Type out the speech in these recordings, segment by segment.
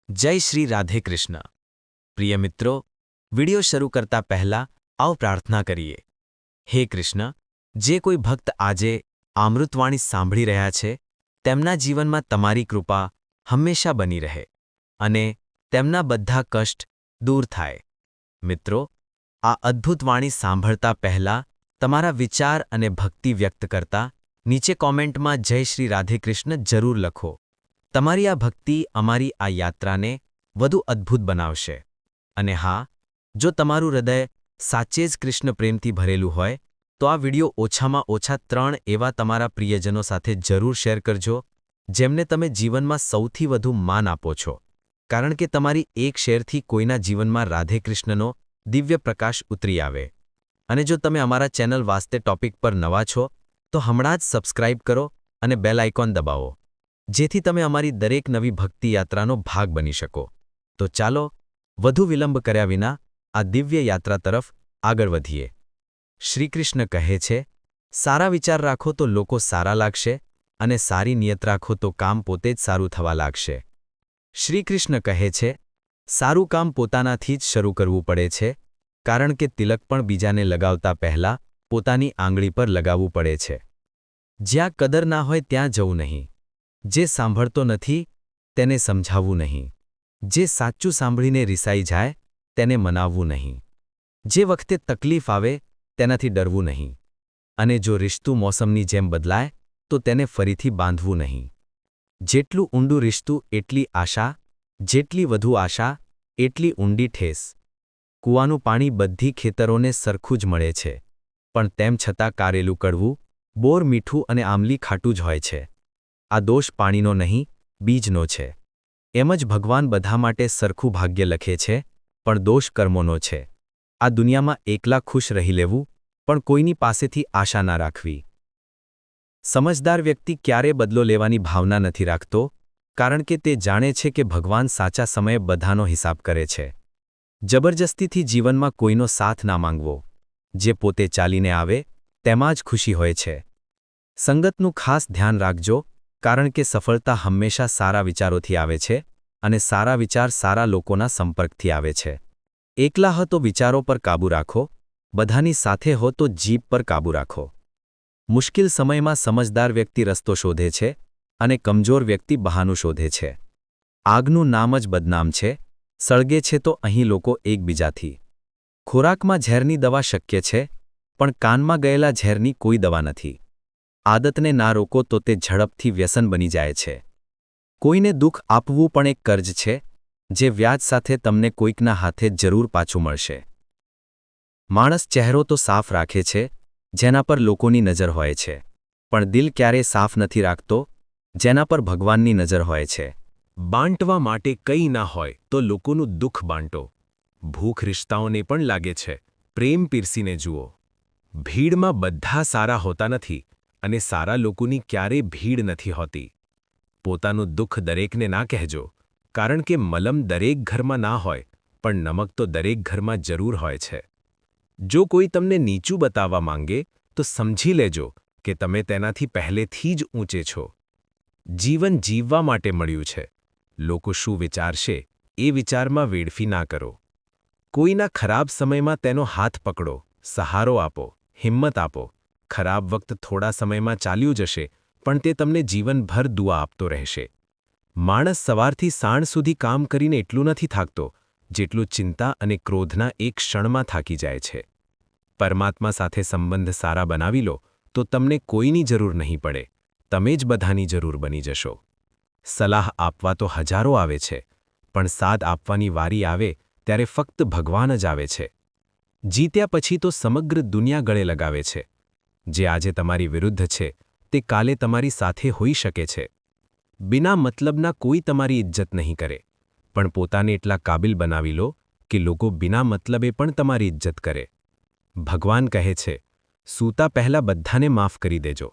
જય શ્રી રાધે કૃષ્ણ। પ્રિય મિત્રો, વિડિયો શરૂ કરતા પહેલા આવો પ્રાર્થના કરીએ। હે કૃષ્ણ, જે કોઈ ભક્ત આજે અમૃતવાણી સાંભળી રહ્યા છે તેમના જીવનમાં તમારી કૃપા હંમેશા બની રહે અને તેમના બધા કષ્ટ દૂર થાય। મિત્રો, આ અદ્ભુત વાણી સાંભળતા પહેલા તમારા વિચાર અને ભક્તિ વ્યક્ત કરતા નીચે કોમેન્ટમાં જય શ્રી રાધે કૃષ્ણ જરૂર લખો। તમારી આ ભક્તિ અમારી આ યાત્રાને વધુ અદ્ભુત બનાવશે। અને હા, જો તમારું હૃદય સાચે જ કૃષ્ણ પ્રેમથી ભરેલું હોય તો આ વિડિયો ઓછામાં ઓછા 3 એવા તમારા પ્રિયજનો સાથે જરૂર શેર કરજો જેમને તમે જીવનમાં સૌથી વધુ માન આપો છો, કારણ કે તમારી એક શેરથી કોઈના જીવનમાં રાધે કૃષ્ણનો દિવ્ય પ્રકાશ ઉતરી આવે। અને જો તમે અમારા ચેનલ વાસ્તે ટોપિક પર નવા છો તો હમણાં જ સબસ્ક્રાઇબ કરો અને બેલ આઇકોન દબાવો, જેથી તમે અમારી દરેક નવી ભક્તિ યાત્રાનો ભાગ બની શકો। તો ચાલો વધુ વિલંબ કર્યા વિના આ દિવ્ય યાત્રા તરફ આગળ વધીએ। શ્રીકૃષ્ણ કહે છે, સારા વિચાર રાખો તો લોકો સારા લાગશે અને સારી નિયત રાખો તો કામ પોતે જ સારું થવા લાગશે। શ્રીકૃષ્ણ કહે છે, સારું કામ પોતાનાથી જ શરૂ કરવું પડે છે, કારણ કે તિલક પણ બીજાને લગાવતા પહેલા પોતાની આંગળી પર લગાવવું પડે છે। જ્યાં કદર ના હોય ત્યાં જવું નહીં, જે સાંભળતો નથી તેને સમજાવવું નહીં, જે સાચું સાંભળીને રિસાઈ જાય તેને મનાવવું નહીં, જે વખતે તકલીફ આવે તેનાથી ડરવું નહીં, અને જો રિશ્તું મોસમની જેમ બદલાય તો તેને ફરીથી બાંધવું નહીં। જેટલું ઊંડું રિશ્તું એટલી આશા, જેટલી વધુ આશા એટલી ઊંડી ઠેસ। કૂવાનું પાણી બધી ખેતરોને સરખું જ મળે છે, પણ તેમ છતાં કારેલું કડવું, બોર મીઠું અને આમલી ખાટું જ હોય છે। આ દોષ પાણીનો નહીં, બીજનો છે। એમ જ ભગવાન બધા માટે સરખું ભાગ્ય લખે છે, પણ દોષ કર્મોનો છે। આ દુનિયામાં એકલા ખુશ રહી લેવું, પણ કોઈની પાસેથી આશા ના રાખવી। સમજદાર વ્યક્તિ ક્યારે બદલો લેવાની ભાવના નથી રાખતો, કારણ કે તે જાણે છે કે ભગવાન સાચા સમયે બધાનો હિસાબ કરે છે। જબરજસ્તીથી જીવનમાં કોઈનો સાથ ના માંગવો, જે પોતે ચાલીને આવે તેમાં જ ખુશી હોય છે। સંગતનું ખાસ ધ્યાન રાખજો, કારણ કે સફળતા હંમેશા સારા વિચારોથી આવે છે અને સારા વિચાર સારા લોકોના સંપર્કથી આવે છે। એકલા હો તો વિચારો પર કાબૂ રાખો, બધાની સાથે હો તો જીભ પર કાબૂ રાખો। મુશ્કેલ સમયમાં સમજદાર વ્યક્તિ રસ્તો શોધે છે અને કમજોર વ્યક્તિ બહાનું શોધે છે। આગનું નામ જ બદનામ છે, સળગે છે તો અહીં લોકો એકબીજાથી। ખોરાકમાં ઝેરની દવા શક્ય છે, પણ કાનમાં ગયેલા ઝેરની કોઈ દવા નથી। આદતને ના રોકો તો તે ઝડપથી વ્યસન બની જાય છે। કોઈને દુઃખ આપવું પણ એક કર્જ છે, જે વ્યાજ સાથે તમને કોઈકના હાથે જરૂર પાછું મળશે। માણસ ચહેરો તો સાફ રાખે છે, જેના પર લોકોની નજર હોય છે, પણ દિલ ક્યારે સાફ નથી રાખતો, જેના પર ભગવાનની નજર હોય છે। બાંટવા માટે કંઈ ના હોય તો લોકોનું દુઃખ બાંટો। ભૂખ રિશ્તાઓને પણ લાગે છે, પ્રેમ પીરસીને જુઓ। ભીડમાં બધા સારા હોતા નથી અને સારા લોકોની ક્યારેય ભીડ નથી હોતી। પોતાનું દુઃખ દરેકને ના કહેજો, કારણ કે મલમ દરેક ઘરમાં ના હોય, પણ નમક તો દરેક ઘરમાં જરૂર હોય છે। જો કોઈ તમને નીચું બતાવવા માંગે તો સમજી લેજો કે તમે તેનાથી પહેલેથી જ ઊંચે છો। જીવન જીવવા માટે મળ્યું છે, લોકો શું વિચારશે એ વિચારમાં વેડફી ના કરો। કોઈના ખરાબ સમયમાં તેનો હાથ પકડો, સહારો આપો, હિંમત આપો। ખરાબ વખત થોડા સમયમાં ચાલ્યું જશે, પણ તે તમને જીવનભર દુઆ આપતો રહેશે। માણસ સવારથી સાંજ સુધી કામ કરીને એટલું નથી થાકતો, જેટલું ચિંતા અને ક્રોધના એક ક્ષણમાં થાકી જાય છે। પરમાત્મા સાથે સંબંધ સારા બનાવી લો તો તમને કોઈની જરૂર નહીં પડે, તમે જ બધાની જરૂર બની જશો। સલાહ આપવા તો હજારો આવે છે, પણ સાથ આપવાની વારી આવે ત્યારે ફક્ત ભગવાન જ આવે છે। જીત્યા પછી તો સમગ્ર દુનિયા ગળે લગાવે છે। જે આજે તમારી વિરુદ્ધ છે તે કાલે તમારી સાથે હોઈ શકે છે। બિના મતલબના કોઈ તમારી ઇજ્જત નહીં કરે, પણ પોતાને એટલા કાબિલ બનાવી લો કે લોકો બિના મતલબે પણ તમારી ઇજ્જત કરે। ભગવાન કહે છે, સૂતા પહેલા બધાને માફ કરી દેજો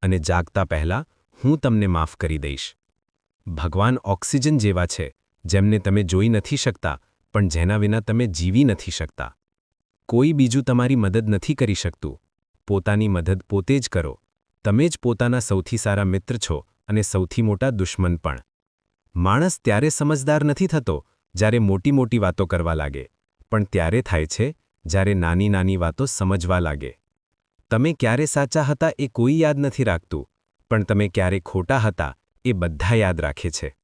અને જાગતા પહેલા હું તમને માફ કરી દઈશ। ભગવાન ઓક્સિજન જેવા છે, જેમને તમે જોઈ નથી શકતા, પણ જેના વિના તમે જીવી નથી શકતા। કોઈ બીજું તમારી મદદ નથી કરી શકતું, પોતાની મદદ પોતે જ કરો। તમે જ પોતાના સૌથી સારા મિત્ર છો અને સૌથી મોટા દુશ્મન પણ। માણસ ત્યારે સમજદાર નથી થતો જ્યારે મોટી મોટી વાતો કરવા લાગે, પણ ત્યારે થાય છે જ્યારે નાની નાની વાતો સમજવા લાગે. તમે ક્યારે સાચા હતા એ કોઈ યાદ નથી રાખતું, પણ તમે ક્યારે ખોટા હતા એ બધા યાદ રાખે છે.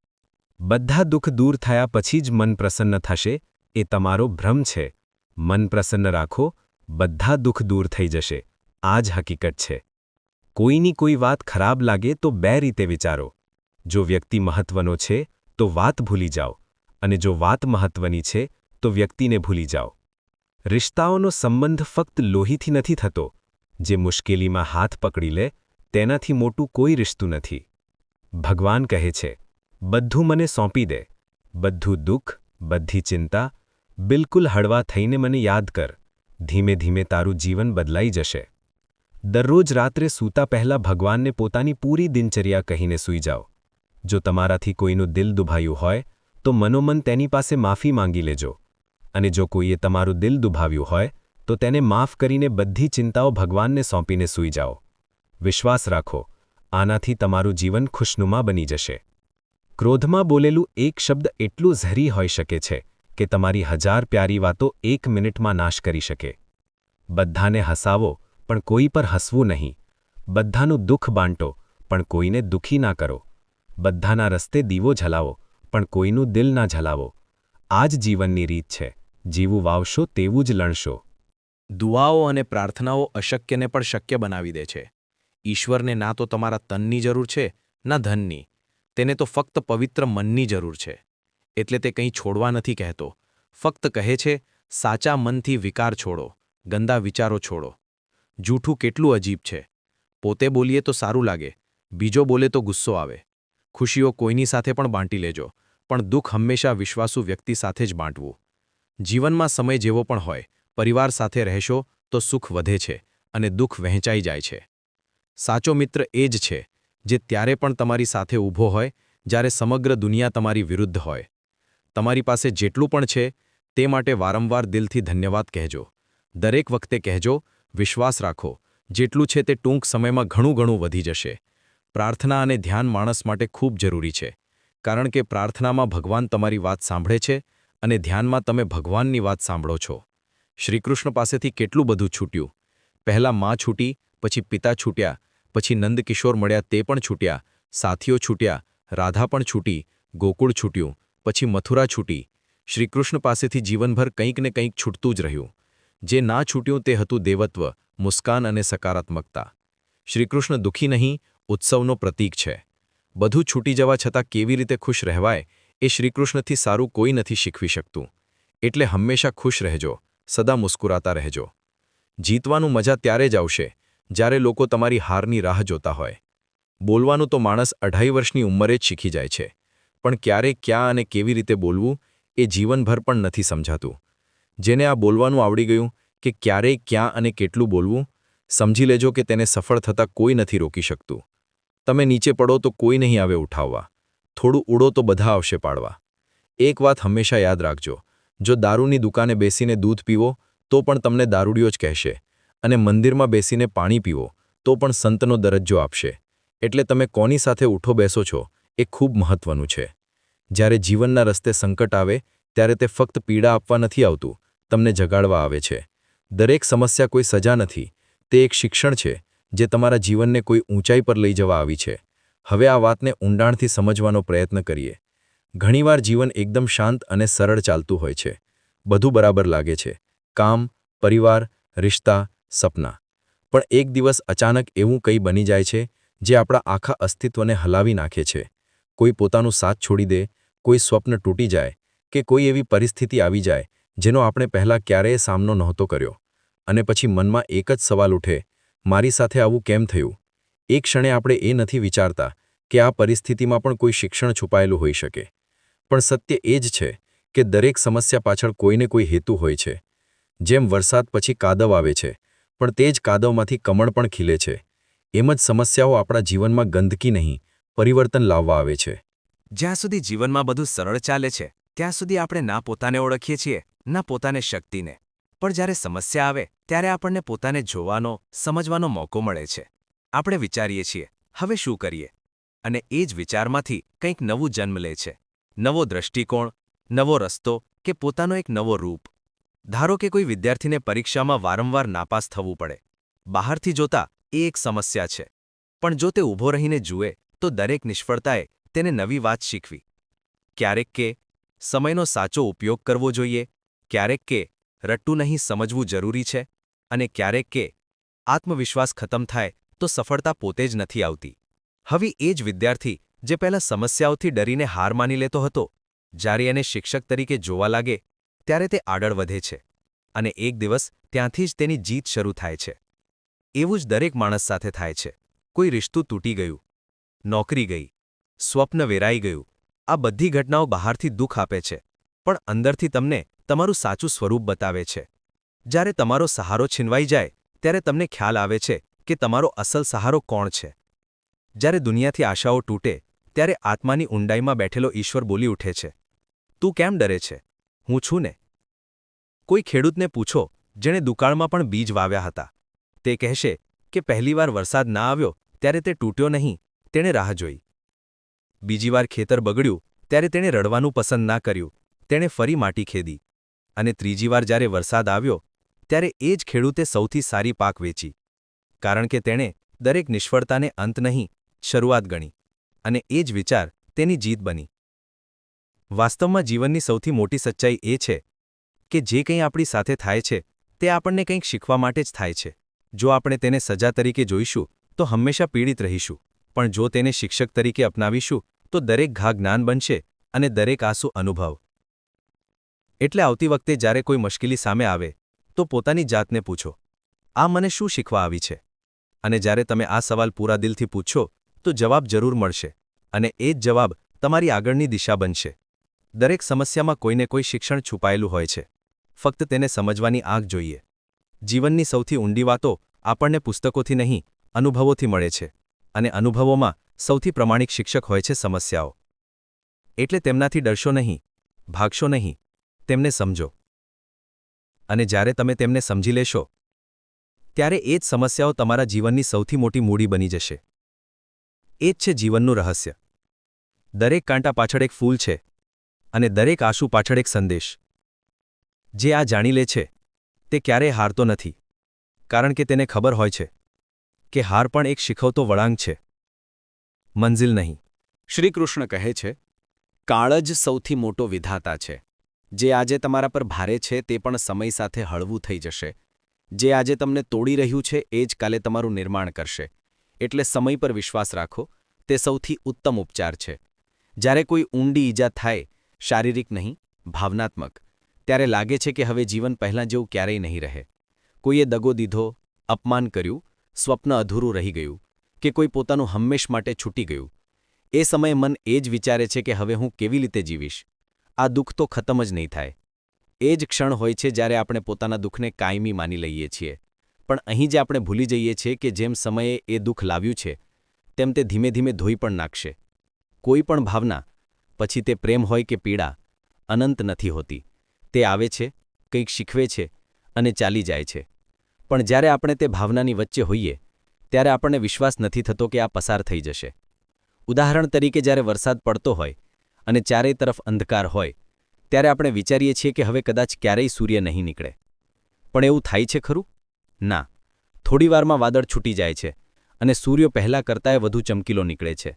બધા દુઃખ દૂર થયા પછી જ મન પ્રસન્ન થશે એ તમારો ભ્રમ છે. મન પ્રસન્ન રાખો, બધા દુઃખ દૂર થઈ જશે. આ જ હકીકત છે. કોઈની કોઈ વાત ખરાબ લાગે તો બે રીતે વિચારો. જો વ્યક્તિ મહત્વનો છે તો વાત ભૂલી જાઓ, અને જો વાત મહત્વની છે તો વ્યક્તિને ભૂલી જાઓ. રિશ્તાઓનો સંબંધ ફક્ત લોહીથી નથી થતો. જે મુશ્કેલીમાં હાથ પકડી લે તેનાથી મોટું કોઈ રિશ્તું નથી. ભગવાન કહે છે, બધું મને સોંપી દે, બધું દુઃખ, બધી ચિંતા, બિલકુલ હળવા થઈને મને યાદ કર. ધીમે ધીમે તારું જીવન બદલાઈ જશે. દરરોજ રાત્રે સૂતા પહેલા ભગવાનને પોતાની પૂરી દિનચર્યા કહીને સૂઈ જાઓ. જો તમારાથી કોઈનું દિલ દુભાયું હોય તો મનોમન તેની પાસે માફી માંગી લેજો, અને જો કોઈએ તમારું દિલ દુભાવ્યું હોય તો તેને માફ કરીને બધી ચિંતાઓ ભગવાનને સોંપીને સૂઈ જાઓ. વિશ્વાસ રાખો, આનાથી તમારું જીવન ખુશનુમા બની જશે. ક્રોધમાં બોલેલું એક શબ્દ એટલું ઝેરી હોઈ શકે છે કે તમારી 1000 પ્યારી વાતો 1 મિનિટમાં નાશ કરી શકે. બધાને હસાવો, પણ કોઈ પર હસવું નહીં. બધાનું દુઃખ બાંટો, પણ કોઈને દુઃખી ના કરો. બધાના રસ્તે દીવો જલાવો, પણ કોઈનું દિલ ના જલાવો. આ જ જીવનની રીત છે. જીવું વાવશો તેવું જ લણશો. દુઆઓ અને પ્રાર્થનાઓ અશક્યને પણ શક્ય બનાવી દે છે. ઈશ્વરને ના તો તમારા તનની જરૂર છે, ના ધનની. તેને તો ફક્ત પવિત્ર મનની જરૂર છે. એટલે તે કંઈ છોડવા નથી કહેતો. ફક્ત કહે છે, સાચા મનથી વિકાર છોડો, ગંદા વિચારો છોડો. જૂઠું કેટલું અજીબ છે. પોતે બોલીએ તો સારું લાગે, બીજો બોલે તો ગુસ્સો આવે. ખુશીઓ કોઈની સાથે પણ બાંટી લેજો, પણ દુઃખ હંમેશા વિશ્વાસુ વ્યક્તિ સાથે જ બાંટવું. જીવનમાં સમય જેવો પણ હોય, પરિવાર સાથે રહેશો તો સુખ વધે છે અને દુઃખ વહેંચાઈ જાય છે. સાચો મિત્ર એ જ છે જે ત્યારે પણ તમારી સાથે ઊભો હોય જ્યારે સમગ્ર દુનિયા તમારી વિરુદ્ધ હોય. તમારી પાસે જેટલું પણ છે તે માટે વારંવાર દિલથી ધન્યવાદ કહેજો. દરેક વખતે કહેજો, વિશ્વાસ રાખો, જેટલું છે તે ટૂંક સમયમાં ઘણું ઘણું વધી જશે. પ્રાર્થના અને ધ્યાન માણસ માટે ખૂબ જરૂરી છે, કારણ કે પ્રાર્થનામાં ભગવાન તમારી વાત સાંભળે છે અને ધ્યાનમાં તમે ભગવાનની વાત સાંભળો છો. શ્રીકૃષ્ણ પાસેથી કેટલું બધું છૂટ્યું. પહેલાં માં છૂટી, પછી પિતા છૂટ્યા, પછી નંદકિશોર મળ્યા તે પણ છૂટ્યા, સાથીઓ છૂટ્યા, રાધા પણ છૂટી, ગોકુળ છૂટ્યું, પછી મથુરા છૂટી. શ્રીકૃષ્ણ પાસેથી જીવનભર કંઈક ને કંઈક છૂટતું જ રહ્યું. જે ના છૂટ્યું તે હતું દેવત્વ, મુસ્કાન અને સકારાત્મકતા. શ્રીકૃષ્ણ દુઃખી નહીં, ઉત્સવનો પ્રતીક છે. બધું છૂટી જવા છતાં કેવી રીતે ખુશ રહેવાય એ શ્રીકૃષ્ણથી સારું કોઈ નથી શીખવી શકતું. એટલે હંમેશા ખુશ રહેજો, સદા મુસ્કુરાતા રહેજો. જીતવાનું મજા ત્યારે જ આવશે જ્યારે લોકો તમારી હારની રાહ જોતા હોય. બોલવાનું તો માણસ 2.5 વર્ષની ઉંમરે જ શીખી જાય છે, પણ ક્યારે ક્યાં અને કેવી રીતે બોલવું એ જીવનભર પણ નથી સમજાતું. જેને આ બોલવાનું આવડી ગયું કે ક્યારે ક્યાં અને કેટલું બોલવું, સમજી લેજો કે તેને સફળ થતા કોઈ નથી રોકી શકતું. તમે નીચે પડો તો કોઈ નહીં આવે ઉઠાવવા, થોડું ઉડો તો બધા આવશે પાડવા. એક વાત હંમેશા યાદ રાખજો, જો દારૂની દુકાને બેસીને દૂધ પીવો તો પણ તમને દારૂડિયો જ કહેશે, અને મંદિરમાં બેસીને પાણી પીવો તો પણ સંતનો દરજ્જો આપશે. એટલે તમે કોની સાથે ઉઠો બેસો છો એ ખૂબ મહત્વનું છે. જ્યારે જીવનના રસ્તે સંકટ આવે ત્યારે તે ફક્ત પીડા આપવા નથી આવતું, તમને જગાડવા આવે છે. દરેક સમસ્યા કોઈ સજા નથી, તે એક શિક્ષણ છે જે તમારા જીવનને કોઈ ઊંચાઈ પર લઈ જવા આવી છે. હવે આ વાતને ઊંડાણથી સમજવાનો પ્રયત્ન કરીએ. ઘણીવાર જીવન એકદમ શાંત અને સરળ ચાલતું હોય છે. બધું બરાબર લાગે છે, કામ, પરિવાર, રિશ્તા, સપના. પણ એક દિવસ અચાનક એવું કંઈ બની જાય છે જે આપણા આખા અસ્તિત્વને હલાવી નાખે છે. કોઈ પોતાનું સાથ છોડી દે, કોઈ સ્વપ્ન તૂટી જાય, કે કોઈ એવી પરિસ્થિતિ આવી જાય જેનો આપણે પહેલાં ક્યારેય સામનો નહોતો કર્યો. અને પછી મનમાં એક જ સવાલ ઉઠે, મારી સાથે આવું કેમ થયું? એક ક્ષણે આપણે એ નથી વિચારતા કે આ પરિસ્થિતિમાં પણ કોઈ શિક્ષણ છુપાયેલું હોઈ શકે. પણ સત્ય એ જ છે કે દરેક સમસ્યા પાછળ કોઈને કોઈ હેતુ હોય છે. જેમ વરસાદ પછી કાદવ આવે છે, પણ તે જ કાદવમાંથી કમળ પણ ખીલે છે, એમ જ સમસ્યાઓ આપણા જીવનમાં ગંદકી નહીં, પરિવર્તન લાવવા આવે છે. જ્યાં સુધી જીવનમાં બધું સરળ ચાલે છે ત્યાં સુધી આપણે ના પોતાને ઓળખીએ છીએ, ના પોતાને શક્તિને. પણ જ્યારે સમસ્યા આવે ત્યારે આપણને પોતાને જોવાનો, સમજવાનો મોકો મળે છે. આપણે વિચારીએ છીએ, હવે શું કરીએ? અને એ જ વિચારમાંથી કંઈક નવું જન્મ લે છે. નવો દ્રષ્ટિકોણ, નવો રસ્તો કે પોતાનો એક નવો રૂપ. ધારો કે કોઈ વિદ્યાર્થીને પરીક્ષામાં વારંવાર નાપાસ થવું પડે. બહારથી જોતા એ એક સમસ્યા છે, પણ જો તે ઊભો રહીને જુએ તો દરેક નિષ્ફળતાએ તેને નવી વાત શીખવી. ક્યારેક કે સમયનો સાચો ઉપયોગ કરવો જોઈએ, ક્યારેક કે રટ્ટું નહીં સમજવું જરૂરી છે, અને ક્યારેક કે આત્મવિશ્વાસ ખતમ થાય તો સફળતા પોતે જ નથી આવતી. હવે એ જ વિદ્યાર્થી જે પહેલાં સમસ્યાઓથી ડરીને હાર માની લેતો હતો, જ્યારે એને શિક્ષક તરીકે જોવા લાગે ત્યારે તે આગળ વધે છે, અને એક દિવસ ત્યાંથી જ તેની જીત શરૂ થાય છે. એવું જ દરેક માણસ સાથે થાય છે. કોઈ રિશ્તું તૂટી ગયું, નોકરી ગઈ, સ્વપ્ન વેરાઈ ગયું. આ બધી ઘટનાઓ બહારથી દુઃખ આપે છે, પણ અંદરથી તમને તમારું સાચું સ્વરૂપ બતાવે છે. જ્યારે તમારો સહારો છીનવાઈ જાય ત્યારે તમને ખ્યાલ આવે છે કે તમારો અસલ સહારો કોણ છે. જ્યારે દુનિયાથી આશાઓ તૂટે ત્યારે આત્માની ઊંડાઈમાં બેઠેલો ઈશ્વર બોલી ઉઠે છે, તું કેમ ડરે છે? હું છું ને. કોઈ ખેડૂતને પૂછો જેણે દુકાળમાં પણ બીજ વાવ્યા હતા. તે કહેશે કે પહેલીવાર વરસાદ ના આવ્યો ત્યારે તે તૂટ્યો નહીં, તેણે રાહ જોઈ. બીજી વાર ખેતર બગડ્યું ત્યારે તેણે રડવાનું પસંદ ના કર્યું, તેણે ફરી માટી ખેદી. અને ત્રીજી વાર જ્યારે વરસાદ આવ્યો ત્યારે એ જ ખેડૂતે સૌથી સારી પાક વેચી, કારણ કે તેણે દરેક નિષ્ફળતાને અંત નહીં, શરૂઆત ગણી, અને એ જ વિચાર તેની જીત બની. વાસ્તવમાં જીવનની સૌથી મોટી સચ્ચાઈ એ છે કે જે કંઈ આપણી સાથે થાય છે તે આપણને કંઈક શીખવા માટે જ થાય છે. જો આપણે તેને સજા તરીકે જોઈશું તો હંમેશા પીડિત રહીશું, પણ જો તેને શિક્ષક તરીકે અપનાવીશું તો દરેક ઘા જ્ઞાન બનશે અને દરેક આંસુ અનુભવ. એટલે આવતી વખતે જ્યારે કોઈ મુશ્કેલી સામે આવે તો પોતાની જાતને પૂછો, આ મને શું શીખવા આવી છે? અને જ્યારે તમે આ સવાલ પૂરા દિલથી પૂછશો તો જવાબ જરૂર મળશે, અને એ જ જવાબ તમારી આગળની દિશા બનશે. દરેક સમસ્યામાં કોઈને કોઈ શિક્ષણ છુપાયેલું હોય છે, ફક્ત તેને સમજવાની આંખ જોઈએ. જીવનની સૌથી ઊંડી વાતો આપણને પુસ્તકોથી નહીં, અનુભવોથી મળે છે, અને અનુભવોમાં સૌથી પ્રમાણિક શિક્ષક હોય છે સમસ્યાઓ. એટલે તેમનાથી ડરશો નહીં, ભાગશો નહીં, તેમને સમજો. અને જ્યારે તમે તેમને સમજી લેશો ત્યારે એ જ સમસ્યાઓ તમારા જીવનની સૌથી મોટી મૂડી બની જશે. એ જ છે જીવનનું રહસ્ય. દરેક કાંટા પાછળ એક ફૂલ છે, અને દરેક આંસુ પાછળ એક સંદેશ. જે આ જાણી લે છે તે ક્યારેય હારતો નથી, કારણ કે તેને ખબર હોય છે કે હાર પણ એક શીખવતો વળાંક છે, મંઝિલ નહીં. શ્રીકૃષ્ણ કહે છે, કાળ જ સૌથી મોટો વિધાતા છે. જે આજે તમારા પર ભારે છે તે પણ સમય સાથે હળવું થઈ જશે. જે આજે તમને તોડી રહ્યું છે એ જ કાલે તમારું નિર્માણ કરશે. એટલે સમય પર વિશ્વાસ રાખો, તે સૌથી ઉત્તમ ઉપચાર છે. જ્યારે કોઈ ઊંડી ઈજા થાય, શારીરિક નહીં, ભાવનાત્મક, ત્યારે લાગે છે કે હવે જીવન પહેલાં જેવું ક્યારેય નહીં રહે. કોઈએ દગો દીધો, અપમાન કર્યું, સ્વપ્ન અધૂરું રહી ગયું, કે કોઈ પોતાનું હંમેશ માટે છૂટી ગયું. એ સમયે મન એ જ વિચારે છે કે હવે હું કેવી રીતે જીવીશ? આ દુઃખ તો ખતમ જ નહીં થાય. એ જ ક્ષણ હોય છે જ્યારે આપણે પોતાના દુઃખને કાયમી માની લઈએ છીએ. પણ અહીં જ આપણે ભૂલી જઈએ છીએ કે જેમ સમયે એ દુઃખ લાવ્યું છે તેમ તે ધીમે ધીમે ધોઈ પણ નાખશે. કોઈ પણ ભાવના, પછી તે પ્રેમ હોય કે પીડા, અનંત નથી હોતી. તે આવે છે, કંઈક શીખવે છે અને ચાલી જાય છે. પણ જ્યારે આપણે તે ભાવનાની વચ્ચે હોઈએ ત્યારે આપણને વિશ્વાસ નથી થતો કે આ પસાર થઈ જશે. ઉદાહરણ તરીકે જ્યારે વરસાદ પડતો હોય અને ચારેય તરફ અંધકાર હોય ત્યારે આપણે વિચારીએ છીએ કે હવે કદાચ ક્યારેય સૂર્ય નહીં નીકળે. પણ એવું થાય છે ખરું? ના. થોડીવારમાં વાદળ છૂટી જાય છે અને સૂર્ય પહેલાં કરતાંય વધુ ચમકીલો નીકળે છે.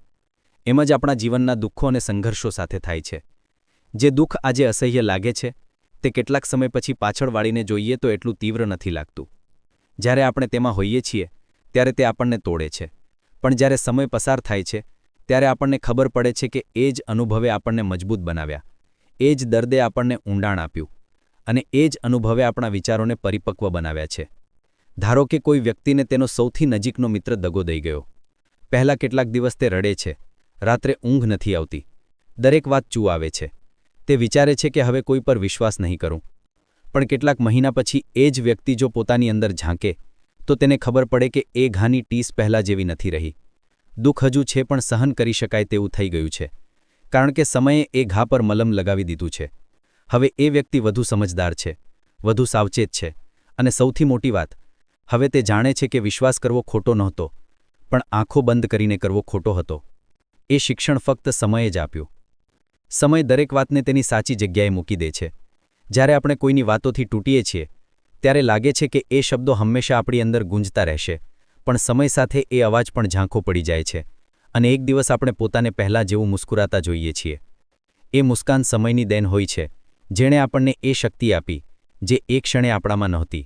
એમ જ આપણા જીવનના દુઃખો અને સંઘર્ષો સાથે થાય છે. જે દુઃખ આજે અસહ્ય લાગે છે તે કેટલાક સમય પછી પાછળ વાળીને જોઈએ તો એટલું તીવ્ર નથી લાગતું. જ્યારે આપણે તેમાં હોઈએ છીએ ત્યારે તે આપણને તોડે છે. પણ જ્યારે સમય પસાર થાય છે ત્યારે આપણને ખબર પડે છે કે એ જ અનુભવે આપણને મજબૂત બનાવ્યા, એ જ દર્દે આપણને ઊંડાણ આપ્યું, અને એ જ અનુભવે આપણા વિચારોને પરિપક્વ બનાવ્યા છે. ધારો કે કોઈ વ્યક્તિને તેનો સૌથી નજીકનો મિત્ર દગો દઈ ગયો. પહેલાં કેટલાક દિવસ તે રડે છે, રાત્રે ઊંઘ નથી આવતી, દરેક વાત ચૂ આવે છે. તે વિચારે છે કે હવે કોઈ પર વિશ્વાસ નહીં કરું. પણ કેટલાક મહિના પછી એ જ વ્યક્તિ જો પોતાની અંદર ઝાંકે તો તેને ખબર પડે કે એ ઘાની ટીસ પહેલાં જેવી નથી રહી. દુઃખ હજુ છે પણ સહન કરી શકાય તેવું થઈ ગયું છે, કારણ કે સમયે એ ઘા પર મલમ લગાવી દીધું છે. હવે એ વ્યક્તિ વધુ સમજદાર છે, વધુ સાવચેત છે, અને સૌથી મોટી વાત, હવે તે જાણે છે કે વિશ્વાસ કરવો ખોટો નહોતો, પણ આંખો બંધ કરીને કરવો ખોટો હતો. એ શિક્ષણ ફક્ત સમયે જ આપ્યું. સમય દરેક વાતને તેની સાચી જગ્યાએ મૂકી દે છે. જ્યારે આપણે કોઈની વાતોથી તૂટીએ છીએ ત્યારે લાગે છે કે એ શબ્દો હંમેશા આપણી અંદર ગુંજતા રહેશે, પણ સમય સાથે એ અવાજ પણ ઝાંખો પડી જાય છે અને એક દિવસ આપણે પોતાને પહેલાં જેવું મુસ્કુરાતા જોઈએ છીએ. એ મુસ્કાન સમયની દેન હોય છે, જેણે આપણને એ શક્તિ આપી જે એક ક્ષણે આપણામાં નહોતી.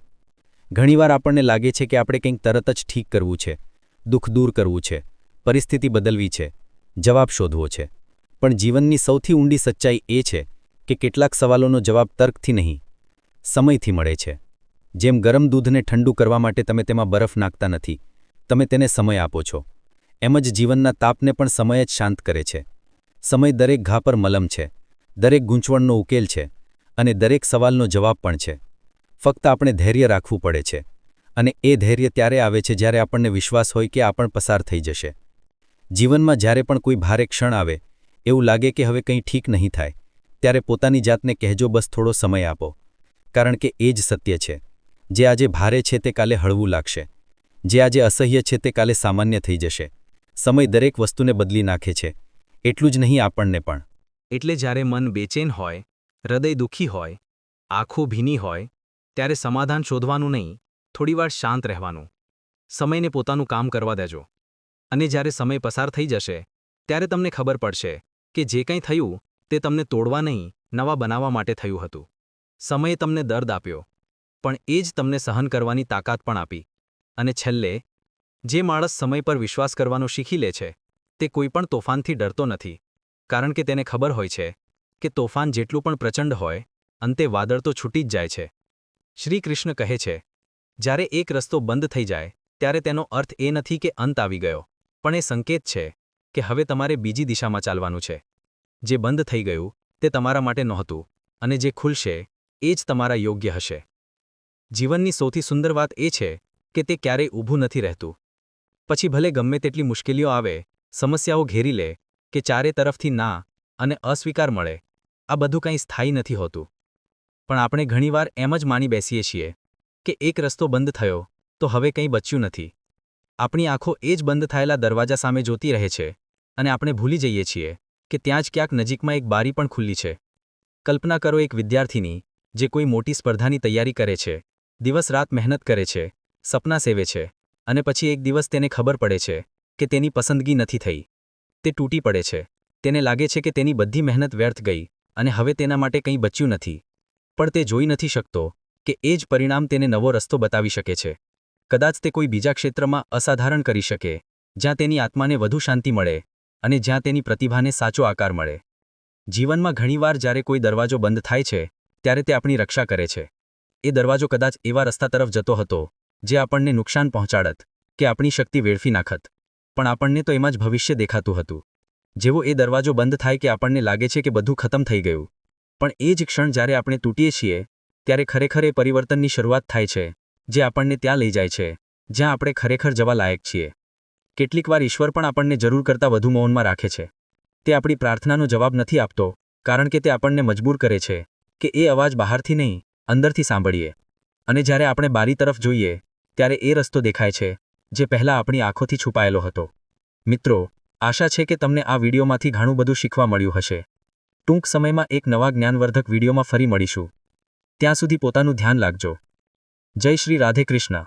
ઘણીવાર આપણને લાગે છે કે આપણે કંઈક તરત જ ઠીક કરવું છે, દુઃખ દૂર કરવું છે, પરિસ્થિતિ બદલવી છે, જવાબ શોધવો છે. પણ જીવનની સૌથી ઊંડી સચ્ચાઈ એ છે કે કેટલાક સવાલોનો જવાબ તર્કથી નહીં, સમયથી મળે છે. જેમ ગરમ દૂધને ઠંડુ કરવા માટે તમે તેમાં બરફ નાખતા નથી, તમે તેને સમય આપો છો, એમ જ જીવનના તાપને પણ સમય જ શાંત કરે છે. સમય દરેક ઘા પર મલમ છે, દરેક ગૂંચવણનો ઉકેલ છે અને દરેક સવાલનો જવાબ પણ છે. ફક્ત આપણે ધૈર્ય રાખવું પડે છે, અને એ ધૈર્ય ત્યારે આવે છે જ્યારે આપણને વિશ્વાસ હોય કે આ પણ પસાર થઈ જશે. જીવનમાં જ્યારે પણ કોઈ ભારે ક્ષણ આવે, એવું લાગે કે હવે કંઈ ઠીક નહીં થાય, ત્યારે પોતાની જાતને કહેજો બસ થોડો સમય આપો, કારણ કે એ જ સત્ય છે. જે આજે ભારે છે તે કાલે હળવું લાગશે, જે આજે અસહ્ય છે તે કાલે સામાન્ય થઈ જશે. સમય દરેક વસ્તુને બદલી નાખે છે, એટલું જ નહીં આપણને પણ. એટલે જ્યારે મન બેચેન હોય, હૃદય દુઃખી હોય, આંખો ભીની હોય, ત્યારે સમાધાન શોધવાનું નહીં, થોડીવાર શાંત રહેવાનું. સમયને પોતાનું કામ કરવા દેજો. અને જ્યારે સમય પસાર થઈ જશે ત્યારે તમને ખબર પડશે કે જે કંઈ થયું તે તમને તોડવા નહીં, નવા બનાવવા માટે થયું હતું. સમયે તમને દર્દ આપ્યો, પણ એ જ તમને સહન કરવાની તાકાત પણ આપી. અને છેલ્લે, જે માણસ સમય પર વિશ્વાસ કરવાનો શીખી લે છે તે કોઈ પણ તોફાનથી ડરતો નથી, કારણ કે તેને ખબર હોય છે કે તોફાન જેટલું પણ પ્રચંડ હોય, અંતે વાદળ તો છૂટી જ જાય છે. શ્રી કૃષ્ણ કહે છે, જ્યારે એક રસ્તો બંધ થઈ જાય ત્યારે તેનો અર્થ એ નથી કે અંત આવી ગયો, પણ એ સંકેત છે કે હવે તમારે બીજી દિશામાં ચાલવાનું છે. જે બંધ થઈ ગયું તે તમારા માટે નહોતું, અને જે ખુલશે એ જ તમારા યોગ્ય હશે. જીવનની સૌથી સુંદર વાત એ છે કે તે ક્યારેય ઊભું નથી રહેતું. પછી ભલે ગમે તેટલી મુશ્કેલીઓ આવે, સમસ્યાઓ ઘેરી લે, કે ચારે તરફથી ના અને અસ્વીકાર મળે, આ બધું કંઈ સ્થાયી નથી હોતું. પણ આપણે ઘણીવાર એમ જ માની બેસીએ છીએ કે એક રસ્તો બંધ થયો તો હવે કંઈ બચ્યું નથી. આપણી આંખો એ જ બંધ થયેલા દરવાજા સામે જોતી રહે છે અને આપણે ભૂલી જઈએ છીએ કે ત્યાં જ ક્યાંક નજીકમાં એક બારી પણ ખુલ્લી છે. કલ્પના કરો એક વિદ્યાર્થીની જે કોઈ મોટી સ્પર્ધાની તૈયારી કરે છે, દિવસ રાત મહેનત કરે છે, સપના સેવે છે, અને પછી એક દિવસ તેને ખબર પડે છે કે તેની પસંદગી નથી થઈ. તે તૂટી પડે છે, તેને લાગે છે કે તેની બધી મહેનત વ્યર્થ ગઈ અને હવે તેના માટે કંઈ બચ્યું નથી. પણ તે જોઈ નથી શકતો કે એ જ પરિણામ તેને નવો રસ્તો બતાવી શકે છે. કદાચ તે કોઈ બીજા ક્ષેત્રમાં અસાધારણ કરી શકે, જ્યાં તેની આત્માને વધુ શાંતિ મળે અને જ્યાં તેની પ્રતિભાને સાચો આકાર મળે. જીવનમાં ઘણીવાર જ્યારે કોઈ દરવાજો બંધ થાય છે ત્યારે તે આપણી રક્ષા કરે છે. એ દરવાજો કદાચ એવા રસ્તા તરફ જતો હતો જે આપણને નુકસાન પહોંચાડત કે આપણી શક્તિ વેડફી નાખત, પણ આપણને તો એમાં જ ભવિષ્ય દેખાતું હતું. જેવો એ દરવાજો બંધ થાય કે આપણને લાગે છે કે બધું ખતમ થઈ ગયું, પણ એ જ ક્ષણ જ્યારે આપણે તૂટીએ છીએ ત્યારે ખરેખર એ પરિવર્તનની શરૂઆત થાય છે જે આપણને ત્યાં લઈ જાય છે જ્યાં આપણે ખરેખર જવા લાયક છીએ. કેટલીકવાર ઈશ્વર પણ આપણને જરૂર કરતાં વધુ મૌનમાં રાખે છે. તે આપણી પ્રાર્થનાનો જવાબ નથી આપતો, કારણ કે તે આપણને મજબૂર કરે છે કે એ અવાજ બહારથી નહીં, અંદરથી સાંભળીએ. અને જ્યારે આપણે બારી તરફ જોઈએ ત્યારે એ રસ્તો દેખાય છે જે પહેલાં આપણી આંખોથી છુપાયેલો હતો. મિત્રો, આશા છે કે તમને આ વિડીયોમાંથી ઘણું બધું શીખવા મળ્યું હશે. ટૂંક સમયમાં એક નવા જ્ઞાનવર્ધક વિડીયોમાં ફરી મળીશું. ત્યાં સુધી પોતાનું ધ્યાન રાખજો. જય શ્રી રાધે કૃષ્ણ.